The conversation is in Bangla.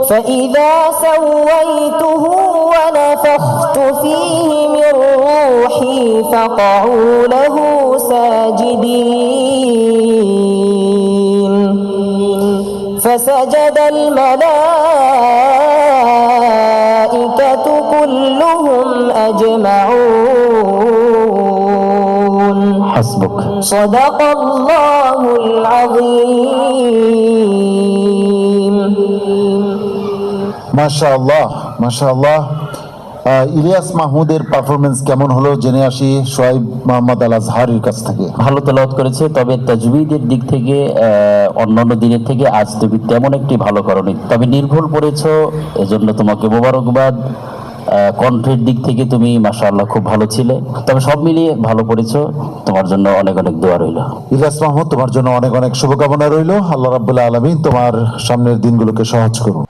فإذا سويته ونفخت فيه من روحي فقعوا له ساجدين فسجد الملائكة كلهم أجمعون حسبك صدق الله العظيم মাশাআল্লাহ মাশাআল্লাহ। ইলিয়াস মাহমুদের পারফরমেন্স কেমন হলো জেনে আসি শোয়েব মোহাম্মদ আল আজহারের কাছ থেকে। ভালো তেলাওয়াত করেছে, তবে তাজবিদের দিক থেকে অন্যান্য দিনের থেকে আজ তুমি তেমন একটি ভালো করনি, তবে নির্ভুল পড়েছো, এজন্য তোমাকে মোবারকবাদ। কণ্ঠের দিক থেকে তুমি মাশাআল্লাহ খুব ভালো ছিলে, তবে সব মিলিয়ে ভালো পড়েছো, তোমার জন্য অনেক অনেক দোয়া রইল। ইলিয়াস মাহমুদ, তোমার জন্য অনেক অনেক শুভকামনা রইল। আল্লাহ রাব্বুল আলামিন তোমার সামনের দিনগুলোকে সহজ করুন।